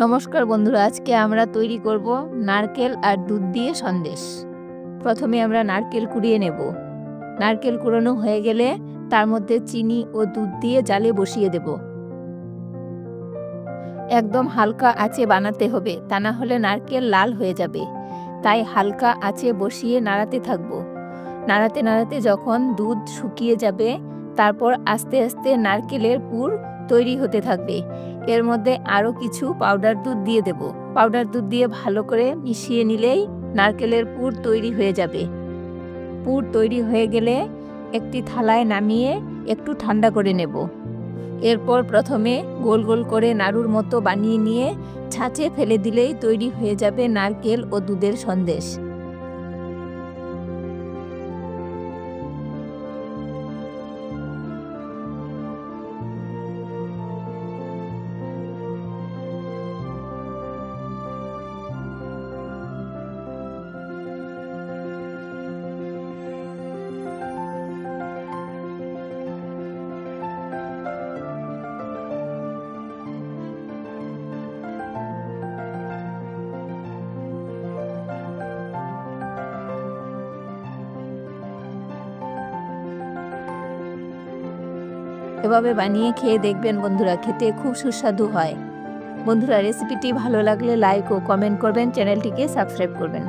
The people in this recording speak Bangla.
নমস্কার বন্ধুরা, আজকে আমরা তৈরি করব নারকেল আর দুধ দিয়ে সন্দেশ। প্রথমে আমরা নারকেল কুড়িয়ে নেব। নারকেল কুড়ানো হয়ে গেলে তার মধ্যে চিনি ও দুধ দিয়ে জালে বসিয়ে দেব। একদম হালকা আঁচে বানাতে হবে, তা না হলে নারকেল লাল হয়ে যাবে। তাই হালকা আঁচে বসিয়ে নাড়াতে থাকব। নাড়াতে নাড়াতে যখন দুধ শুকিয়ে যাবে, তারপর আস্তে আস্তে নারকেলের পুর তৈরি হতে থাকবে। এর মধ্যে আরও কিছু পাউডার দুধ দিয়ে দেব। পাউডার দুধ দিয়ে ভালো করে মিশিয়ে নিলেই নারকেলের পুর তৈরি হয়ে যাবে। পুর তৈরি হয়ে গেলে একটি থালায় নামিয়ে একটু ঠান্ডা করে নেব। এরপর প্রথমে গোল গোল করে নাড়ুর মতো বানিয়ে নিয়ে ছাঁচে ফেলে দিলেই তৈরি হয়ে যাবে নারকেল ও দুধের সন্দেশ। এভাবে বানিয়ে খেয়ে দেখবেন বন্ধুরা, খেতে খুব সুস্বাদু হয়। বন্ধুরা, রেসিপিটি ভালো লাগলে লাইক ও কমেন্ট করবেন, চ্যানেলটিকে সাবস্ক্রাইব করবেন।